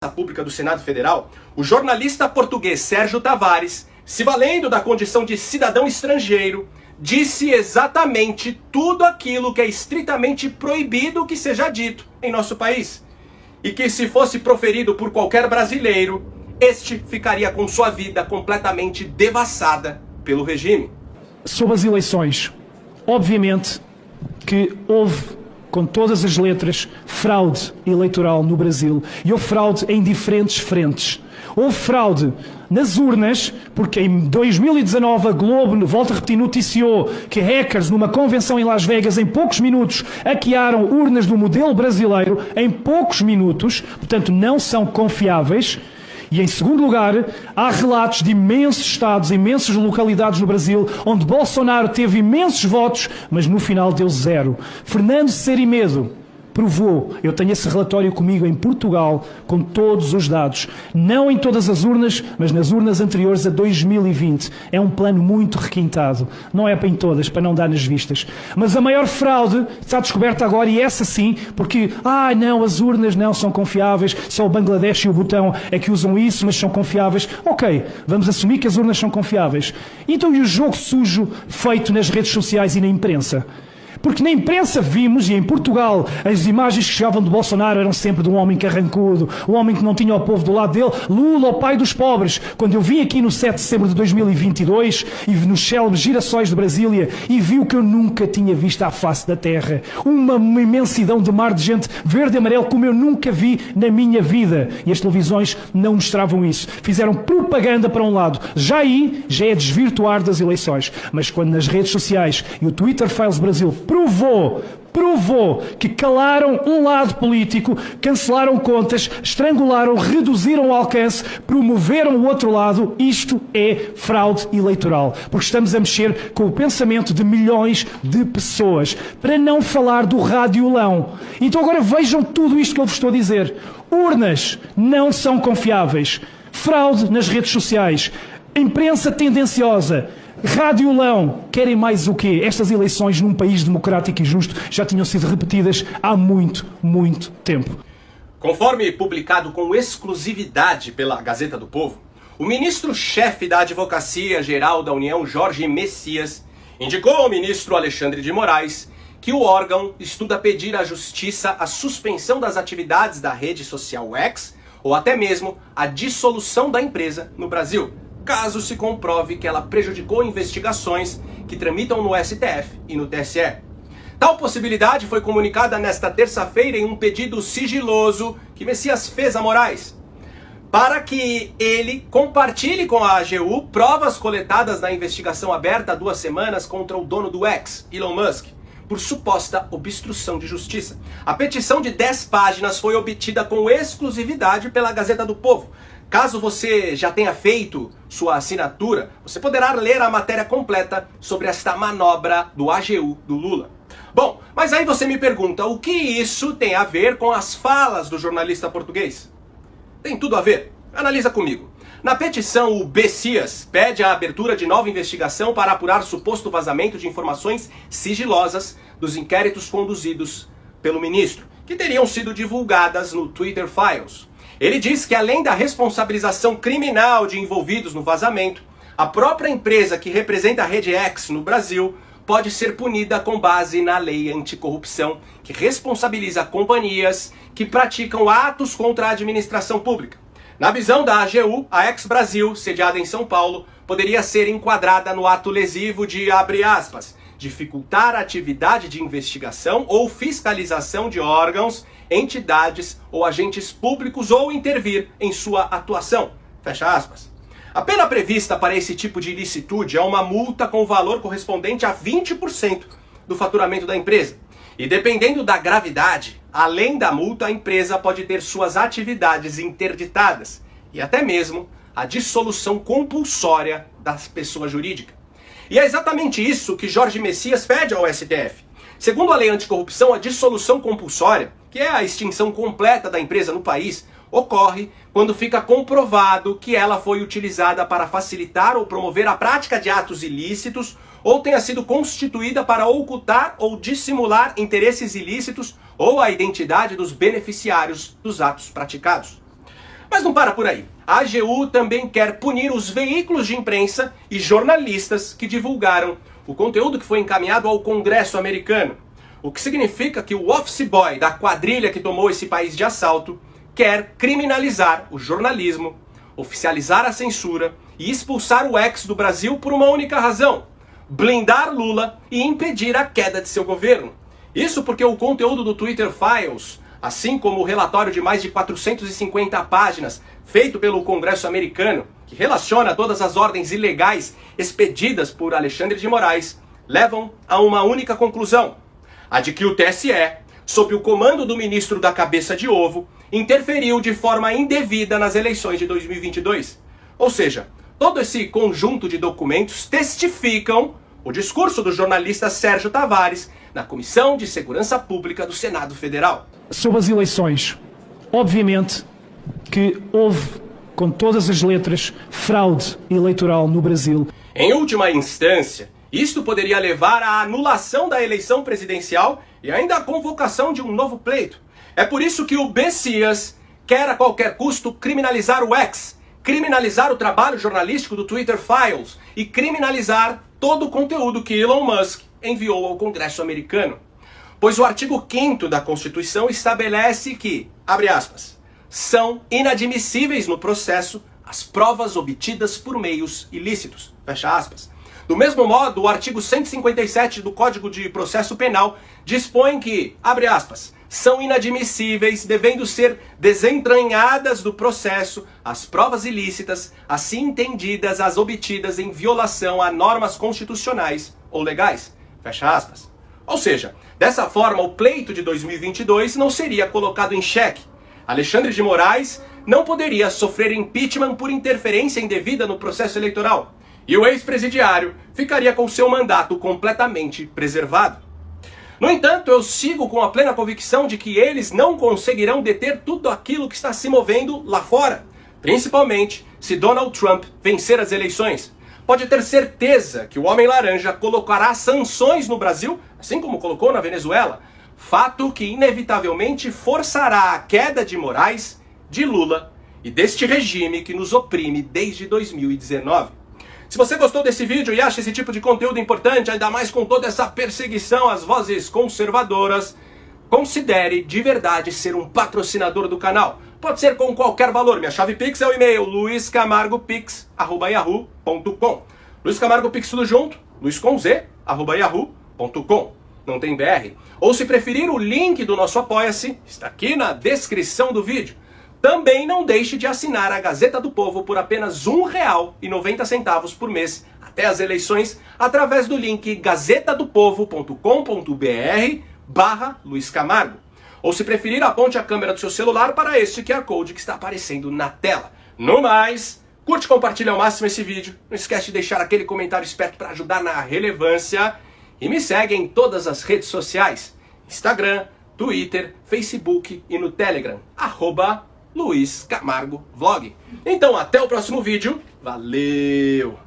Pública do Senado Federal, o jornalista português Sérgio Tavares, se valendo da condição de cidadão estrangeiro, disse exatamente tudo aquilo que é estritamente proibido que seja dito em nosso país. E que se fosse proferido por qualquer brasileiro, este ficaria com sua vida completamente devassada pelo regime. Sobre as eleições, obviamente que houve, com todas as letras, fraude eleitoral no Brasil. E houve fraude em diferentes frentes. Houve fraude nas urnas, porque em 2019 a Globo, volto a repetir, noticiou que hackers numa convenção em Las Vegas, em poucos minutos, hackearam urnas do modelo brasileiro, em poucos minutos, portanto não são confiáveis. E em segundo lugar, há relatos de imensos estados, imensas localidades no Brasil, onde Bolsonaro teve imensos votos, mas no final deu 0. Fernando Serimedo provou, eu tenho esse relatório comigo em Portugal, com todos os dados, não em todas as urnas, mas nas urnas anteriores a 2020. É um plano muito requintado, não é para em todas, para não dar nas vistas. Mas a maior fraude está descoberta agora, e essa sim, porque, não, as urnas não são confiáveis, só o Bangladesh e o Butão é que usam isso, mas são confiáveis. Ok, vamos assumir que as urnas são confiáveis. Então e o jogo sujo feito nas redes sociais e na imprensa? Porque na imprensa vimos, e em Portugal, as imagens que chegavam de Bolsonaro eram sempre de um homem carrancudo, um homem que não tinha o povo do lado dele, Lula, o pai dos pobres. Quando eu vim aqui no 7 de setembro de 2022, e nos célebres girassóis de Brasília, e vi o que eu nunca tinha visto à face da terra, uma imensidão de mar de gente verde e amarelo como eu nunca vi na minha vida. E as televisões não mostravam isso. Fizeram propaganda para um lado. Já aí, já é desvirtuar das eleições. Mas quando nas redes sociais e o Twitter Files Brasil provou que calaram um lado político, cancelaram contas, estrangularam, reduziram o alcance, promoveram o outro lado, isto é fraude eleitoral. Porque estamos a mexer com o pensamento de milhões de pessoas. Para não falar do radiolão. Então agora vejam tudo isto que eu vos estou a dizer. Urnas não são confiáveis. Fraude nas redes sociais. Imprensa tendenciosa. Radiolão, querem mais o quê? Estas eleições num país democrático e justo já tinham sido repetidas há muito, muito tempo. Conforme publicado com exclusividade pela Gazeta do Povo, o ministro-chefe da Advocacia Geral da União, Jorge Messias, indicou ao ministro Alexandre de Moraes que o órgão estuda pedir à Justiça a suspensão das atividades da rede social X ou até mesmo a dissolução da empresa no Brasil, caso se comprove que ela prejudicou investigações que tramitam no STF e no TSE. Tal possibilidade foi comunicada nesta terça-feira em um pedido sigiloso que Messias fez a Moraes, para que ele compartilhe com a AGU provas coletadas na investigação aberta há 2 semanas contra o dono do X, Elon Musk, por suposta obstrução de justiça. A petição de 10 páginas foi obtida com exclusividade pela Gazeta do Povo. Caso você já tenha feito sua assinatura, você poderá ler a matéria completa sobre esta manobra do AGU do Lula. Bom, mas aí você me pergunta, o que isso tem a ver com as falas do jornalista português? Tem tudo a ver. Analisa comigo. Na petição, o Messias pede a abertura de nova investigação para apurar suposto vazamento de informações sigilosas dos inquéritos conduzidos pelo ministro, que teriam sido divulgadas no Twitter Files. Ele diz que além da responsabilização criminal de envolvidos no vazamento, a própria empresa que representa a Rede X no Brasil pode ser punida com base na lei anticorrupção, que responsabiliza companhias que praticam atos contra a administração pública. Na visão da AGU, a X Brasil, sediada em São Paulo, poderia ser enquadrada no ato lesivo de, abre aspas, dificultar a atividade de investigação ou fiscalização de órgãos, entidades ou agentes públicos ou intervir em sua atuação. Fecha aspas. A pena prevista para esse tipo de ilicitude é uma multa com valor correspondente a 20% do faturamento da empresa. E dependendo da gravidade, além da multa, a empresa pode ter suas atividades interditadas e até mesmo a dissolução compulsória da pessoa jurídica. E é exatamente isso que Jorge Messias pede ao STF. Segundo a lei anticorrupção, a dissolução compulsória, que é a extinção completa da empresa no país, ocorre quando fica comprovado que ela foi utilizada para facilitar ou promover a prática de atos ilícitos ou tenha sido constituída para ocultar ou dissimular interesses ilícitos ou a identidade dos beneficiários dos atos praticados. Mas não para por aí. A AGU também quer punir os veículos de imprensa e jornalistas que divulgaram o conteúdo que foi encaminhado ao Congresso americano. O que significa que o office boy da quadrilha que tomou esse país de assalto quer criminalizar o jornalismo, oficializar a censura e expulsar o ex do Brasil por uma única razão: blindar Lula e impedir a queda de seu governo. Isso porque o conteúdo do Twitter Files, assim como o relatório de mais de 450 páginas feito pelo Congresso americano, que relaciona todas as ordens ilegais expedidas por Alexandre de Moraes, levam a uma única conclusão: a de que o TSE, sob o comando do ministro da cabeça de ovo, interferiu de forma indevida nas eleições de 2022. Ou seja, todo esse conjunto de documentos testificam o discurso do jornalista Sérgio Tavares na Comissão de Segurança Pública do Senado Federal. Sobre as eleições, obviamente que houve, com todas as letras, fraude eleitoral no Brasil. Em última instância, isto poderia levar à anulação da eleição presidencial e ainda à convocação de um novo pleito. É por isso que o Messias quer a qualquer custo criminalizar o ex, criminalizar o trabalho jornalístico do Twitter Files e criminalizar todo o conteúdo que Elon Musk enviou ao Congresso americano. Pois o artigo 5º da Constituição estabelece que, abre aspas, são inadmissíveis no processo as provas obtidas por meios ilícitos, fecha aspas. Do mesmo modo, o artigo 157 do Código de Processo Penal dispõe que, abre aspas, são inadmissíveis, devendo ser desentranhadas do processo as provas ilícitas, assim entendidas as obtidas em violação a normas constitucionais ou legais, fecha aspas. Ou seja, dessa forma o pleito de 2022 não seria colocado em xeque. Alexandre de Moraes não poderia sofrer impeachment por interferência indevida no processo eleitoral. E o ex-presidiário ficaria com seu mandato completamente preservado. No entanto, eu sigo com a plena convicção de que eles não conseguirão deter tudo aquilo que está se movendo lá fora, principalmente se Donald Trump vencer as eleições. Pode ter certeza que o Homem Laranja colocará sanções no Brasil, assim como colocou na Venezuela, fato que inevitavelmente forçará a queda de Moraes, de Lula e deste regime que nos oprime desde 2019. Se você gostou desse vídeo e acha esse tipo de conteúdo importante, ainda mais com toda essa perseguição às vozes conservadoras, considere de verdade ser um patrocinador do canal. Pode ser com qualquer valor. Minha chave Pix é o e-mail luiscamargopix@yahoo.com. Luiz Camargo Pix tudo junto, luis@yahoo.com. Não tem BR. Ou se preferir, o link do nosso Apoia-se está aqui na descrição do vídeo. Também não deixe de assinar a Gazeta do Povo por apenas R$ 1,90 por mês até as eleições através do link gazetadopovo.com.br/Luiz Camargo. Ou se preferir, aponte a câmera do seu celular para este QR Code que está aparecendo na tela. No mais, curte e compartilha ao máximo esse vídeo. Não esquece de deixar aquele comentário esperto para ajudar na relevância. E me segue em todas as redes sociais: Instagram, Twitter, Facebook e no Telegram, @Luiz Camargo Vlog. Então até o próximo vídeo. Valeu!